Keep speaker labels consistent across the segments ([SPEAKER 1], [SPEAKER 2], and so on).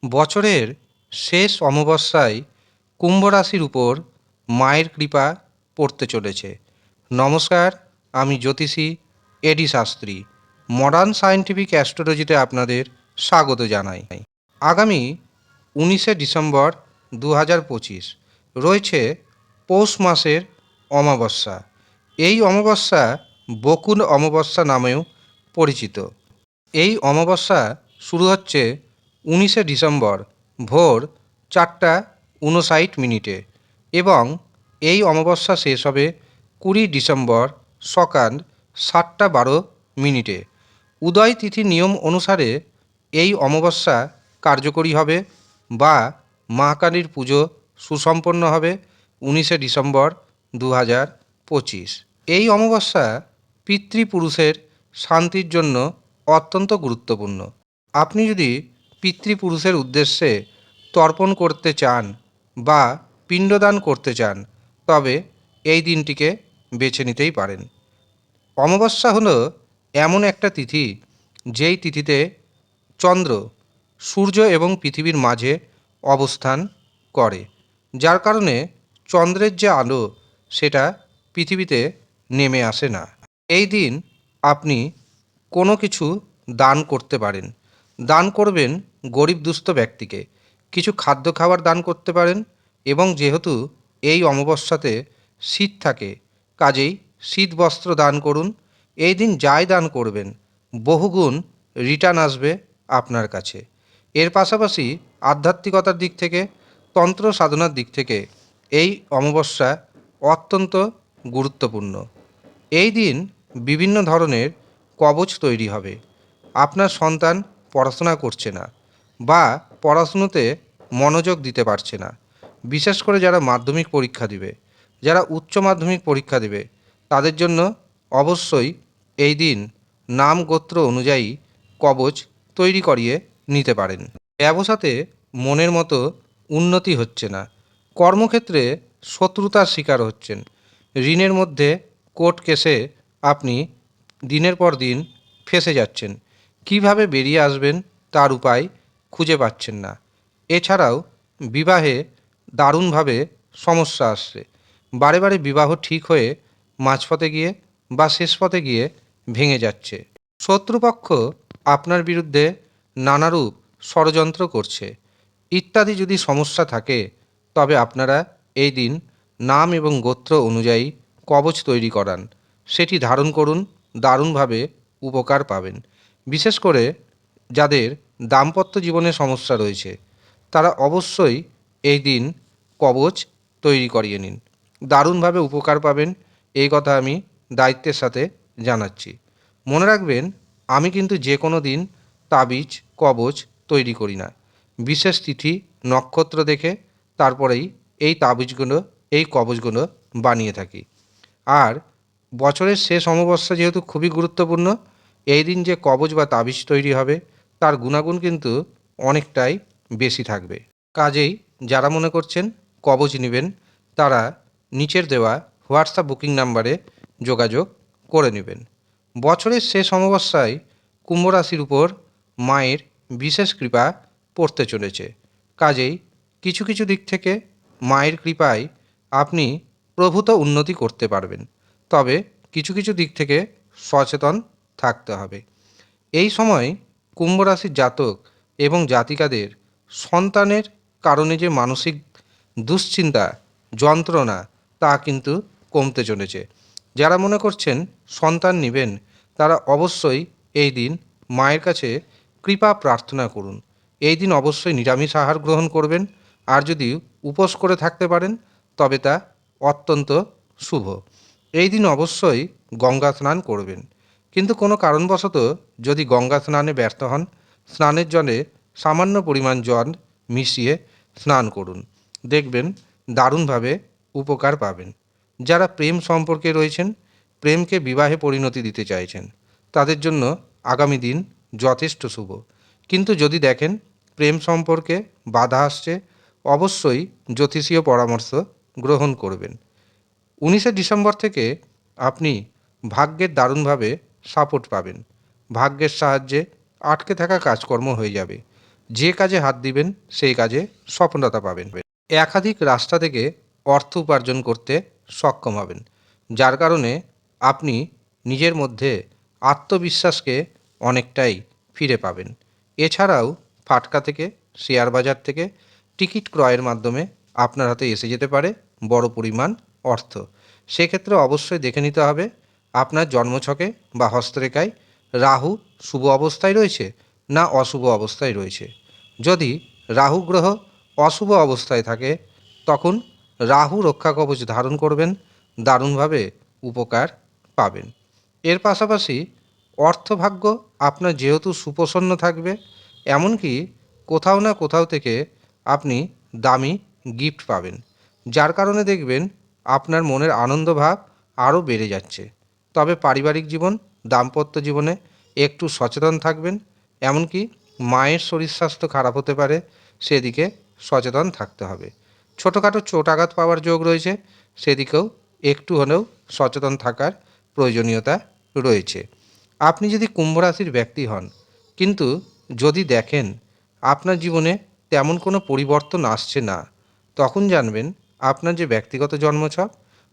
[SPEAKER 1] বছরের শেষ অমাবস্যায় কুম্ভ রাশির উপর মায়ের কৃপা পড়তে চলেছে। নমস্কার, আমি জ্যোতিষী এডি শাস্ত্রী। মডার্ন সায়েন্টিফিক অ্যাস্ট্রোলজিতে আপনাদের স্বাগত জানাই। আগামী 19শে ডিসেম্বর 2025 রয়েছে পৌষ মাসের অমাবস্যা। এই অমাবস্যা বকুল অমাবস্যা নামেও পরিচিত। এই অমাবস্যা শুরু হচ্ছে 19শে ডিসেম্বর ভোর 4:59 এবং এই অমাবস্যা শেষ হবে 20 ডিসেম্বর সকাল 7:12। উদয় তিথির নিয়ম অনুসারে এই অমাবস্যা কার্যকরী হবে বা মা কালীর পুজো সুসম্পন্ন হবে 19শে ডিসেম্বর 2025। এই অমাবস্যা পিতৃপুরুষের শান্তির জন্য অত্যন্ত গুরুত্বপূর্ণ। আপনি যদি পিতৃপুরুষের উদ্দেশ্যে তর্পণ করতে চান বা পিণ্ডদান করতে চান তবে এই দিনটিকে বেছে নিতেই পারেন। অমাবস্যা হলো এমন একটা তিথি যেই তিথিতে চন্দ্র সূর্য এবং পৃথিবীর মাঝে অবস্থান করে, যার কারণে চন্দ্রের যে আলো সেটা পৃথিবীতে নেমে আসে না। এই দিন আপনি কোনো কিছু দান করতে পারেন। দান করবেন গরিব দুস্থ ব্যক্তিকে, কিছু খাদ্য খাবার দান করতে পারেন এবং যেহেতু এই অমাবস্যাতে শীত থাকে কাজেই শীত বস্ত্র দান করুন। এই দিন যাই দান করবেন বহুগুণ রিটার্ন আসবে আপনার কাছে। এর পাশাপাশি আধ্যাত্মিকতার দিক থেকে, তন্ত্র সাধনার দিক থেকে এই অমাবস্যা অত্যন্ত গুরুত্বপূর্ণ। এই দিন বিভিন্ন ধরনের কবচ তৈরি হবে। আপনার সন্তান পড়াশোনা করছে না বা পড়াশুনোতে মনোযোগ দিতে পারছে না, বিশেষ করে যারা মাধ্যমিক পরীক্ষা দিবে, যারা উচ্চ মাধ্যমিক পরীক্ষা দেবে তাদের জন্য অবশ্যই এই দিন নাম গোত্র অনুযায়ী কবচ তৈরি করিয়ে নিতে পারেন। ব্যবসাতে মনের মতো উন্নতি হচ্ছে না, কর্মক্ষেত্রে শত্রুতার শিকার হচ্ছেন, ঋণের মধ্যে কোর্ট কেসে আপনি দিনের পর দিন ফেঁসে যাচ্ছেন, কিভাবে বেরিয়ে আসবেন তার উপায় খুঁজে পাচ্ছেন না। এছাড়াও বিবাহে দারুণভাবে সমস্যা আসছে, বারে বারে বিবাহ ঠিক হয়ে মাঝপথে গিয়ে বা শেষ পথে গিয়ে ভেঙে যাচ্ছে। শত্রুপক্ষ আপনার বিরুদ্ধে নানারূপ ষড়যন্ত্র করছে ইত্যাদি যদি সমস্যা থাকে তবে আপনারা এই দিন নাম এবং গোত্র অনুযায়ী কবচ তৈরি করান, সেটি ধারণ করুন, দারুণভাবে উপকার পাবেন। বিশেষ করে যাদের দাম্পত্য জীবনে সমস্যা রয়েছে তারা অবশ্যই এই দিন কবচ তৈরি করিয়ে নিন, দারুণভাবে উপকার পাবেন। এই কথা আমি দায়িত্বের সাথে জানাচ্ছি। মনে রাখবেন, আমি কিন্তু যে কোনো দিন তাবিজ কবচ তৈরি করি না, বিশেষ তিথি নক্ষত্র দেখে তারপরেই এই তাবিজগুলো এই কবচগুলো বানিয়ে থাকি। আর বছরের শেষ অমাবস্যা যেহেতু খুবই গুরুত্বপূর্ণ, এই দিন যে কবচ বা তাবিজ তৈরি হবে তার গুণাগুণ কিন্তু অনেকটাই বেশি থাকবে। কাজেই যারা মনে করছেন কবচ নেবেন তারা নিচের দেওয়া হোয়াটসঅ্যাপ বুকিং নাম্বারে যোগাযোগ করে নেবেন। বছরের শেষ অমাবস্যায় কুম্ভ রাশির উপর মায়ের বিশেষ কৃপা পড়তে চলেছে। কাজেই কিছু কিছু দিক থেকে মায়ের কৃপায় আপনি প্রভূত উন্নতি করতে পারবেন, তবে কিছু কিছু দিক থেকে সচেতন থাকতে হবে। এই সময় কুম্ভ রাশির জাতক এবং জাতিকাদের সন্তানের কারণে যে মানসিক দুশ্চিন্তা যন্ত্রণা তা কিন্তু কমতে চলেছে। যারা মনে করছেন সন্তান নেবেন তারা অবশ্যই এই দিন মায়ের কাছে কৃপা প্রার্থনা করুন। এই দিন অবশ্যই নিরামিষ আহার গ্রহণ করবেন, আর যদি উপোস করে থাকতে পারেন তবে তা অত্যন্ত শুভ। এই দিন অবশ্যই গঙ্গা স্নান করবেন, কিন্তু কোনো কারণবশত যদি গঙ্গা স্নানে ব্যর্থ হন স্নানের জলে সামান্য পরিমাণ জল মিশিয়ে স্নান করুন, দেখবেন দারুণভাবে উপকার পাবেন। যারা প্রেম সম্পর্কে রয়েছেন, প্রেমকে বিবাহে পরিণতি দিতে চাইছেন তাদের জন্য আগামী দিন যথেষ্ট শুভ। কিন্তু যদি দেখেন প্রেম সম্পর্কে বাধা আসছে অবশ্যই জ্যোতিষীয় পরামর্শ গ্রহণ করবেন। 19শে ডিসেম্বর থেকে আপনি ভাগ্যের দারুণভাবে সাপোর্ট পাবেন, ভাগ্যের সাহায্যে আটকে থাকা কাজকর্ম হয়ে যাবে, যে কাজে হাত দিবেন সেই কাজে সফলতা পাবেন। একাধিক রাস্তা থেকে অর্থ উপার্জন করতে সক্ষম হবেন, যার কারণে আপনি নিজের মধ্যে আত্মবিশ্বাসকে অনেকটাই ফিরে পাবেন। এছাড়াও ফাটকা থেকে, শেয়ার বাজার থেকে টিকিট ক্রয়ের মাধ্যমে আপনার হাতে এসে যেতে পারে বড় পরিমাণ অর্থ। সেক্ষেত্রে অবশ্যই দেখে নিতে হবে আপনার জন্মছকে বা হস্তরেখায় রাহু শুভ অবস্থায় রয়েছে না অশুভ অবস্থায় রয়েছে। যদি রাহু গ্রহ অশুভ অবস্থায় থাকে তখন রাহু রক্ষা কবচ ধারণ করবেন, দারুণভাবে উপকার পাবেন। এর পাশাপাশি অর্থভাগ্য আপনার যেহেতু সুপ্রসন্ন থাকবে, এমনকি কোথাও না কোথাও থেকে আপনি দামি গিফট পাবেন, যার কারণে দেখবেন আপনার মনের আনন্দভাব আরও বেড়ে যাচ্ছে। তবে পারিবারিক জীবন, দাম্পত্য জীবনে একটু সচেতন থাকবেন, এমনকি মায়ের শরীর স্বাস্থ্য খারাপ হতে পারে, সেদিকে সচেতন থাকতে হবে। ছোটোখাটো চোটাঘাত পাওয়ার যোগ রয়েছে, সেদিকেও একটু হলেও সচেতন থাকার প্রয়োজনীয়তা রয়েছে। আপনি যদি কুম্ভ রাশির ব্যক্তি হন, কিন্তু যদি দেখেন আপনার জীবনে তেমন কোনো পরিবর্তন আসছে না, তখন জানবেন আপনার যে ব্যক্তিগত জন্মছক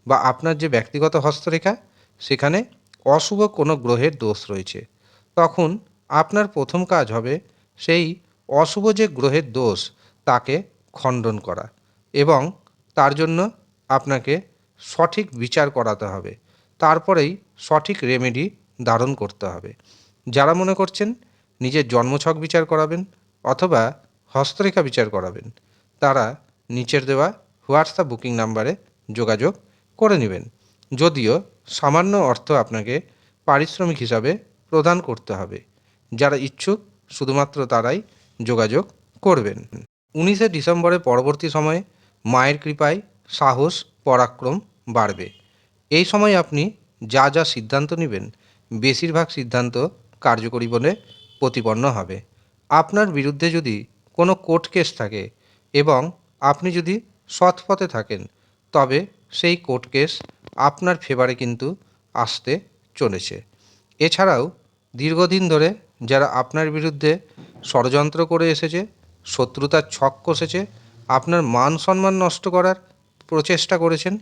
[SPEAKER 1] বা আপনার যে ব্যক্তিগত হস্তরেখা, সেখানে অশুভ কোনো গ্রহের দোষ রয়েছে। তখন আপনার প্রথম কাজ হবে সেই অশুভ যে গ্রহের দোষ তাকে খণ্ডন করা, এবং তার জন্য আপনাকে সঠিক বিচার করাতে হবে। তারপরেই সঠিক রেমেডি ধারণ করতে হবে। যারা মনে করছেন নিজের জন্মছক বিচার করাবেন অথবা হস্তরেখা বিচার করাবেন, তারা নিচের দেওয়া হোয়াটসঅ্যাপ বুকিং নাম্বারে যোগাযোগ করে নেবেন। যদিও সামান্য অর্থ আপনাকে পারিশ্রমিক হিসাবে প্রদান করতে হবে। যারা ইচ্ছুক শুধুমাত্র তারাই যোগাযোগ করবেন। 19শে ডিসেম্বরের পরবর্তী সময়ে মায়ের কৃপায় সাহস, পরাক্রম বাড়বে। এই সময় আপনি যা যা সিদ্ধান্ত নেবেন, বেশিরভাগ সিদ্ধান্ত কার্যকরী বলে প্রতিপন্ন হবে। আপনার বিরুদ্ধে যদি কোনো কোর্ট কেস থাকে এবং আপনি যদি সৎ পথে থাকেন, তবে সেই কোর্ট কেস আপনার ফেভারে কিন্তু আসতে চলেছে। এছাড়াও দীর্ঘদিন ধরে যারা আপনার বিরুদ্ধে ষড়যন্ত্র করে এসেছে, শত্রুতার ছক কষেছে, আপনার মান সম্মান নষ্ট করার প্রচেষ্টা করেছেন,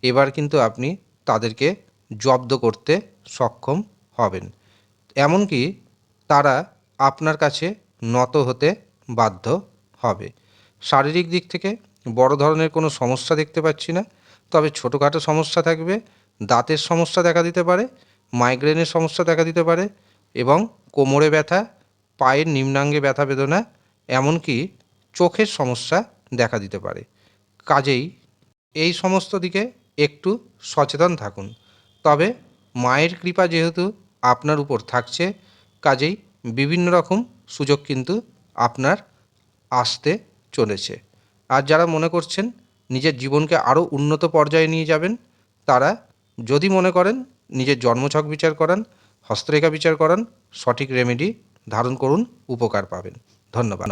[SPEAKER 1] এবার কিন্তু আপনি তাদেরকে জব্দ করতে সক্ষম হবেন। এমনকি তারা আপনার কাছে নত হতে বাধ্য হবে। শারীরিক দিক থেকে বড় ধরনের কোনো সমস্যা দেখতে পাচ্ছি না, তবে ছোটোখাটো সমস্যা থাকবে। দাঁতের সমস্যা দেখা দিতে পারে, মাইগ্রেনের সমস্যা দেখা দিতে পারে, এবং কোমরে ব্যথা, পায়ের নিম্নাঙ্গে ব্যথা বেদনা, এমনকি চোখের সমস্যা দেখা দিতে পারে। কাজেই এই সমস্ত দিকে একটু সচেতন থাকুন। তবে মায়ের কৃপা যেহেতু আপনার উপর থাকছে, কাজেই বিভিন্ন রকম সুযোগ কিন্তু আপনার আসতে চলেছে। আর যারা মনে করছেন নিজের জীবনকে আরও উন্নত পর্যায়ে নিয়ে যাবেন, তারা যদি মনে করেন নিজের জন্মছক বিচার করান, হস্তরেখা বিচার করান, সঠিক রেমেডি ধারণ করুন, উপকার পাবেন। ধন্যবাদ।